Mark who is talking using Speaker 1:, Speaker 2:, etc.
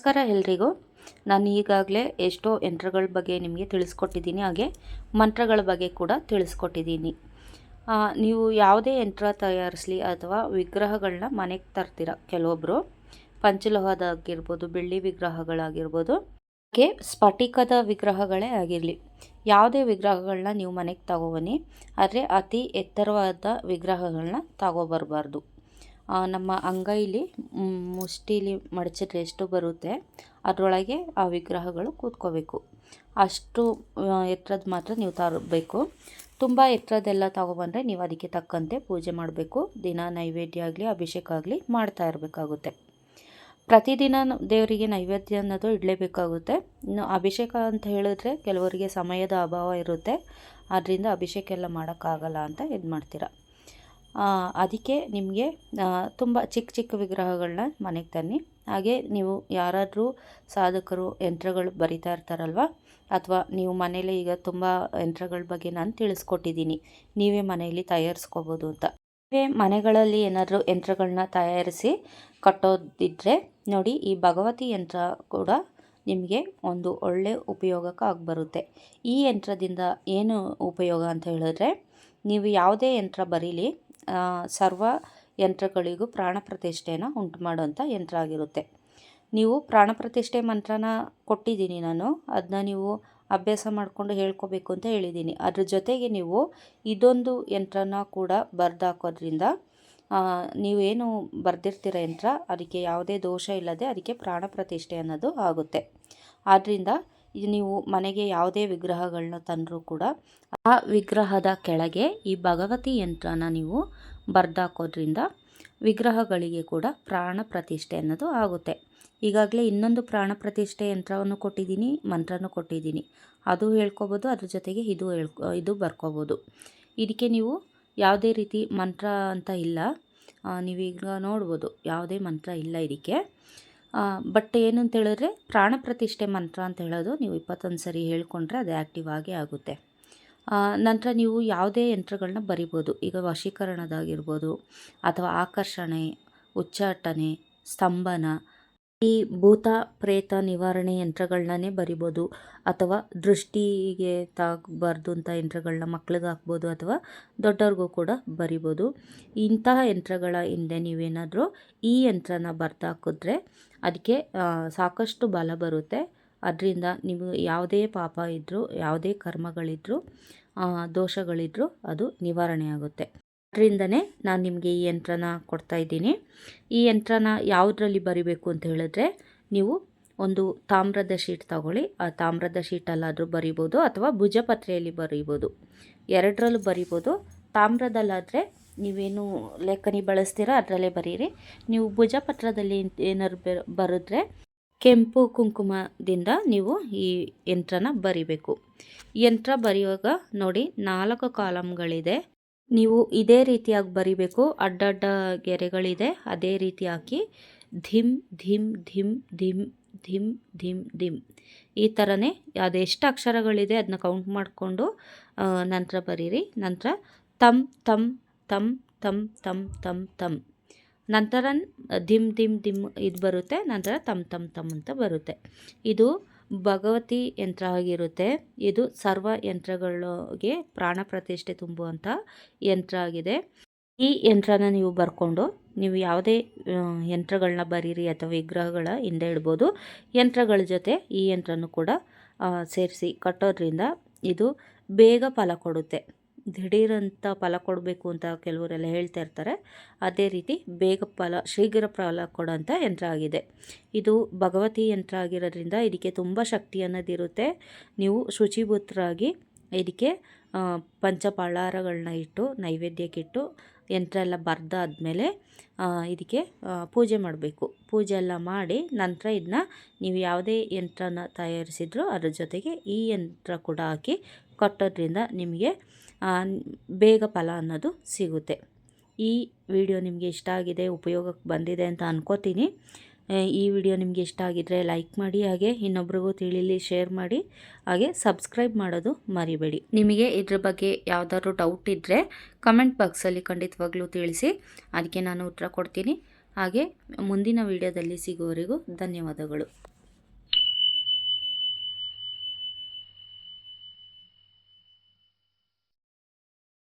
Speaker 1: ನಮಸ್ಕಾರ ಎಲ್ರಿಗೂ. ನಾನು ಈಗಾಗಲೇ ಎಷ್ಟೋ ಯಂತ್ರಗಳ ಬಗ್ಗೆ ನಿಮಗೆ ತಿಳಿಸ್ಕೊಟ್ಟಿದ್ದೀನಿ, ಹಾಗೆ ಮಂತ್ರಗಳ ಬಗ್ಗೆ ಕೂಡ ತಿಳಿಸ್ಕೊಟ್ಟಿದ್ದೀನಿ. ನೀವು ಯಾವುದೇ ಯಂತ್ರ ತಯಾರಿಸಲಿ ಅಥವಾ ವಿಗ್ರಹಗಳನ್ನ ಮನೆಗೆ ತರ್ತೀರ, ಕೆಲವೊಬ್ಬರು ಪಂಚಲೋಹದಾಗಿರ್ಬೋದು, ಬೆಳ್ಳಿ ವಿಗ್ರಹಗಳಾಗಿರ್ಬೋದು, ಹಾಗೆ ಸ್ಫಟಿಕದ ವಿಗ್ರಹಗಳೇ ಆಗಿರಲಿ, ಯಾವುದೇ ವಿಗ್ರಹಗಳನ್ನ ನೀವು ಮನೆಗೆ ತಗೊಬನ್ನಿ. ಆದರೆ ಅತಿ ಎತ್ತರವಾದ ವಿಗ್ರಹಗಳನ್ನ ತಗೊಬರಬಾರ್ದು. ನಮ್ಮ ಅಂಗೈಲಿ ಮುಷ್ಟಿಲಿ ಮಡಚಿದ್ರೆ ಎಷ್ಟು ಬರುತ್ತೆ ಅದರೊಳಗೆ ಆ ವಿಗ್ರಹಗಳು ಕೂತ್ಕೋಬೇಕು. ಅಷ್ಟು ಎತ್ತರದ್ದು ಮಾತ್ರ ನೀವು ತರಬೇಕು. ತುಂಬ ಎತ್ತರದ್ದೆಲ್ಲ ತಗೊಬಂದರೆ ನೀವು ಅದಕ್ಕೆ ತಕ್ಕಂತೆ ಪೂಜೆ ಮಾಡಬೇಕು. ದಿನ ನೈವೇದ್ಯ ಆಗಲಿ ಅಭಿಷೇಕ ಆಗಲಿ ಮಾಡ್ತಾ ಇರಬೇಕಾಗುತ್ತೆ. ಪ್ರತಿದಿನ ದೇವರಿಗೆ ನೈವೇದ್ಯ ಅನ್ನೋದು ಇಡಲೇಬೇಕಾಗುತ್ತೆ. ಇನ್ನು ಅಭಿಷೇಕ ಅಂತ ಹೇಳಿದ್ರೆ ಕೆಲವರಿಗೆ ಸಮಯದ ಅಭಾವ ಇರುತ್ತೆ, ಆದ್ದರಿಂದ ಅಭಿಷೇಕ ಎಲ್ಲ ಮಾಡೋಕ್ಕಾಗಲ್ಲ ಅಂತ ಇದು ಮಾಡ್ತೀರಾ. ಅದಕ್ಕೆ ನಿಮಗೆ ತುಂಬ ಚಿಕ್ಕ ಚಿಕ್ಕ ವಿಗ್ರಹಗಳನ್ನ ಮನೆಗೆ ತನ್ನಿ. ಹಾಗೆ ನೀವು ಯಾರಾದರೂ ಸಾಧಕರು ಯಂತ್ರಗಳು ಬರಿತಾ ಇರ್ತಾರಲ್ವ, ಅಥವಾ ನೀವು ಮನೇಲಿ ಈಗ ತುಂಬ ಯಂತ್ರಗಳ ಬಗ್ಗೆ ನಾನು ತಿಳಿಸ್ಕೊಟ್ಟಿದ್ದೀನಿ, ನೀವೇ ಮನೆಯಲ್ಲಿ ತಯಾರಿಸ್ಕೋಬೋದು ಅಂತ. ನೀವೇ ಮನೆಗಳಲ್ಲಿ ಏನಾದರೂ ಯಂತ್ರಗಳನ್ನ ತಯಾರಿಸಿ ಕಟ್ಟೋದಿದ್ದರೆ ನೋಡಿ, ಈ ಭಗವತಿ ಯಂತ್ರ ಕೂಡ ನಿಮಗೆ ಒಂದು ಒಳ್ಳೆ ಉಪಯೋಗಕ್ಕೆ ಆಗಿಬರುತ್ತೆ. ಈ ಯಂತ್ರದಿಂದ ಏನು ಉಪಯೋಗ ಅಂತ ಹೇಳಿದ್ರೆ, ನೀವು ಯಾವುದೇ ಯಂತ್ರ ಬರೀಲಿ, ಸರ್ವ ಯಂತ್ರಗಳಿಗೂ ಪ್ರಾಣ ಪ್ರತಿಷ್ಠೆಯನ್ನು ಉಂಟು ಮಾಡುವಂಥ ಯಂತ್ರ ಆಗಿರುತ್ತೆ. ನೀವು ಪ್ರಾಣ ಪ್ರತಿಷ್ಠೆ ಮಂತ್ರನ ಕೊಟ್ಟಿದ್ದೀನಿ ನಾನು, ಅದನ್ನ ನೀವು ಅಭ್ಯಾಸ ಮಾಡಿಕೊಂಡು ಹೇಳ್ಕೋಬೇಕು ಅಂತ ಹೇಳಿದ್ದೀನಿ. ಅದ್ರ ಜೊತೆಗೆ ನೀವು ಇದೊಂದು ಯಂತ್ರನ ಕೂಡ ಬರೆದಾಕೋದ್ರಿಂದ ನೀವೇನು ಬರೆದಿರ್ತೀರ ಯಂತ್ರ, ಅದಕ್ಕೆ ಯಾವುದೇ ದೋಷ ಇಲ್ಲದೆ ಅದಕ್ಕೆ ಪ್ರಾಣ ಪ್ರತಿಷ್ಠೆ ಅನ್ನೋದು ಆಗುತ್ತೆ. ಆದ್ದರಿಂದ ನೀವು ಮನೆಗೆ ಯಾವುದೇ ವಿಗ್ರಹಗಳನ್ನ ತಂದರೂ ಕೂಡ ಆ ವಿಗ್ರಹದ ಕೆಳಗೆ ಈ ಭಗವತಿ ಯಂತ್ರನ ನೀವು ಬರೆದಾಕೋದ್ರಿಂದ ವಿಗ್ರಹಗಳಿಗೆ ಕೂಡ ಪ್ರಾಣ ಪ್ರತಿಷ್ಠೆ ಅನ್ನೋದು ಆಗುತ್ತೆ. ಈಗಾಗಲೇ ಇನ್ನೊಂದು ಪ್ರಾಣ ಪ್ರತಿಷ್ಠೆ ಯಂತ್ರವನ್ನು ಕೊಟ್ಟಿದ್ದೀನಿ, ಮಂತ್ರನೂ ಕೊಟ್ಟಿದ್ದೀನಿ, ಅದು ಹೇಳ್ಕೊಬೋದು. ಅದ್ರ ಜೊತೆಗೆ ಇದು ಬರ್ಕೋಬೋದು. ಇದಕ್ಕೆ ನೀವು ಯಾವುದೇ ರೀತಿ ಮಂತ್ರ ಅಂತ ಇಲ್ಲ, ನೀವೀಗ ನೋಡ್ಬೋದು ಯಾವುದೇ ಮಂತ್ರ ಇಲ್ಲ ಇದಕ್ಕೆ. ಬಟ್ ಏನು ಅಂತ ಹೇಳಿದ್ರೆ, ಪ್ರಾಣ ಪ್ರತಿಷ್ಠೆ ಮಂತ್ರ ಅಂತ ಹೇಳೋದು ನೀವು 21 ಸರಿ ಹೇಳ್ಕೊಂಡ್ರೆ ಅದು ಆ್ಯಕ್ಟಿವ್ ಆಗೇ ಆಗುತ್ತೆ. ನಂತರ ನೀವು ಯಾವುದೇ ಯಂತ್ರಗಳನ್ನ ಬರಿಬೋದು. ಈಗ ವಶೀಕರಣದಾಗಿರ್ಬೋದು, ಅಥವಾ ಆಕರ್ಷಣೆ, ಉಚ್ಚಾಟನೆ, ಸ್ತಂಭನ, ಈ ಭೂತ ಪ್ರೇತ ನಿವಾರಣೆ ಯಂತ್ರಗಳನ್ನೇ ಬರಿಬೋದು. ಅಥವಾ ದೃಷ್ಟಿಗೆ ತಾಗಬಾರ್ದು ಅಂತ ಯಂತ್ರಗಳನ್ನ ಮಕ್ಳಿಗೆ ಹಾಕ್ಬೋದು, ಅಥವಾ ದೊಡ್ಡವ್ರಿಗೂ ಕೂಡ ಬರಿಬೋದು. ಇಂತಹ ಯಂತ್ರಗಳ ಹಿಂದೆ ನೀವೇನಾದರೂ ಈ ಯಂತ್ರನ ಬರ್ದಾಕಿದ್ರೆ ಅದಕ್ಕೆ ಸಾಕಷ್ಟು ಬಲ ಬರುತ್ತೆ. ಅದರಿಂದ ನೀವು ಯಾವುದೇ ಪಾಪ ಇದ್ದರೂ, ಯಾವುದೇ ಕರ್ಮಗಳಿದ್ದರೂ, ದೋಷಗಳಿದ್ದರೂ ಅದು ನಿವಾರಣೆ ಆಗುತ್ತೆ. ಅದರಿಂದನೇ ನಾನು ನಿಮಗೆ ಈ ಯಂತ್ರನ ಕೊಡ್ತಾಯಿದ್ದೀನಿ. ಈ ಯಂತ್ರನ ಯಾವುದರಲ್ಲಿ ಬರಿಬೇಕು ಅಂತ ಹೇಳಿದ್ರೆ, ನೀವು ಒಂದು ತಾಮ್ರದ ಶೀಟ್ ತಗೊಳ್ಳಿ, ಆ ತಾಮ್ರದ ಶೀಟಲ್ಲಾದರೂ ಬರಿಬೋದು, ಅಥವಾ ಭುಜಪತ್ರೆಯಲ್ಲಿ ಬರಿಬೋದು, ಎರಡರಲ್ಲೂ ಬರಿಬೋದು. ತಾಮ್ರದಲ್ಲಾದರೆ ನೀವೇನು ಲೇಖನಿ ಬಳಸ್ತೀರ ಅದರಲ್ಲೇ ಬರೀರಿ. ನೀವು ಭುಜಪತ್ರದಲ್ಲಿ ಏನಾದ್ರು ಬರೆದ್ರೆ ಕೆಂಪು ಕುಂಕುಮದಿಂದ ನೀವು ಈ ಯಂತ್ರನ ಬರಿಬೇಕು. ಯಂತ್ರ ಬರೆಯುವಾಗ ನೋಡಿ 4 ಕಾಲಮ್ಗಳಿದೆ, ನೀವು ಇದೇ ರೀತಿಯಾಗಿ ಬರಿಬೇಕು. ಅಡ್ಡಡ್ಡ ಗೆರೆಗಳಿದೆ, ಅದೇ ರೀತಿ ಹಾಕಿ ಧಿಮ್ ಧಿಮ್ ಧಿಮ್ ಧಿಮ್ ಧಿಮ್ ಧಿಮ್ ಧಿಮ್ ಈ ಥರನೇ ಅದೆಷ್ಟು ಅಕ್ಷರಗಳಿದೆ ಅದನ್ನ ಕೌಂಟ್ ಮಾಡಿಕೊಂಡು ನಂತರ ಬರೀರಿ. ನಂತರ ತಮ್ ತಮ್ ತಮ್ ತಮ್ ತಮ್ ತಮ್ ತಮ್, ನಂತರ ಧಿಮ್ ಧಿಮ್ ಧಿಮ್ ಇದು ಬರುತ್ತೆ, ನಂತರ ತಮ್ ತಮ್ ತಮ್ ಅಂತ ಬರುತ್ತೆ. ಇದು ಭಗವತಿ ಯಂತ್ರ ಆಗಿರುತ್ತೆ. ಇದು ಸರ್ವ ಯಂತ್ರಗಳಿಗೆ ಪ್ರಾಣ ಪ್ರತಿಷ್ಠೆ ತುಂಬುವಂಥ ಯಂತ್ರ ಆಗಿದೆ. ಈ ಯಂತ್ರನ ನೀವು ಬರ್ಕೊಂಡು ನೀವು ಯಾವುದೇ ಯಂತ್ರಗಳನ್ನ ಬರೀರಿ ಅಥವಾ ವಿಗ್ರಹಗಳ ಹಿಂದೆ ಇಡ್ಬೋದು. ಯಂತ್ರಗಳ ಜೊತೆ ಈ ಯಂತ್ರನೂ ಕೂಡ ಸೇರಿಸಿ ಕಟ್ಟೋದ್ರಿಂದ ಇದು ಬೇಗ ಫಲ ಕೊಡುತ್ತೆ. ದಿಢೀರಂತ ಫಲ ಕೊಡಬೇಕು ಅಂತ ಕೆಲವರೆಲ್ಲ ಹೇಳ್ತಾ ಇರ್ತಾರೆ, ಅದೇ ರೀತಿ ಬೇಗ ಶೀಘ್ರ ಫಲ ಕೊಡೋಂಥ ಯಂತ್ರ ಆಗಿದೆ. ಇದು ಭಗವತಿ ಯಂತ್ರ ಆಗಿರೋದ್ರಿಂದ ಇದಕ್ಕೆ ತುಂಬ ಶಕ್ತಿ ಅನ್ನೋದಿರುತ್ತೆ. ನೀವು ಶುಚಿಭೂತರಾಗಿ ಇದಕ್ಕೆ ಪಂಚಪಳ್ಳಾರಗಳನ್ನ ಇಟ್ಟು ನೈವೇದ್ಯಕ್ಕಿಟ್ಟು ಯಂತ್ರ ಎಲ್ಲ ಬರೆದಾದ್ಮೇಲೆ ಇದಕ್ಕೆ ಪೂಜೆ ಮಾಡಬೇಕು. ಪೂಜೆ ಎಲ್ಲ ಮಾಡಿ ನಂತರ ಇದನ್ನ ನೀವು ಯಾವುದೇ ಯಂತ್ರನ ತಯಾರಿಸಿದ್ರೂ ಅದ್ರ ಜೊತೆಗೆ ಈ ಯಂತ್ರ ಕೂಡ ಹಾಕಿ ಕಟ್ಟೋದ್ರಿಂದ ನಿಮಗೆ ಬೇಗ ಫಲ ಅನ್ನೋದು ಸಿಗುತ್ತೆ. ಈ ವಿಡಿಯೋ ನಿಮಗೆ ಇಷ್ಟ ಆಗಿದೆ, ಉಪಯೋಗಕ್ಕೆ ಬಂದಿದೆ ಅಂತ ಅನ್ಕೋತೀನಿ. ಈ ವಿಡಿಯೋ ನಿಮಗೆ ಇಷ್ಟ ಆಗಿದ್ದರೆ ಲೈಕ್ ಮಾಡಿ, ಹಾಗೆ ಇನ್ನೊಬ್ರಿಗೂ ತಿಳಿಲಿ ಶೇರ್ ಮಾಡಿ, ಹಾಗೆ ಸಬ್ಸ್ಕ್ರೈಬ್ ಮಾಡೋದು ಮರಿಬೇಡಿ. ನಿಮಗೆ ಇದ್ರ ಬಗ್ಗೆ ಯಾವುದಾದ್ರೂ ಡೌಟ್ ಇದ್ದರೆ ಕಮೆಂಟ್ ಬಾಕ್ಸಲ್ಲಿ ಖಂಡಿತವಾಗ್ಲೂ ತಿಳಿಸಿ, ಅದಕ್ಕೆ ನಾನು ಉತ್ತರ ಕೊಡ್ತೀನಿ. ಹಾಗೆ ಮುಂದಿನ ವಿಡಿಯೋದಲ್ಲಿ ಸಿಗುವವರೆಗೂ ಧನ್ಯವಾದಗಳು.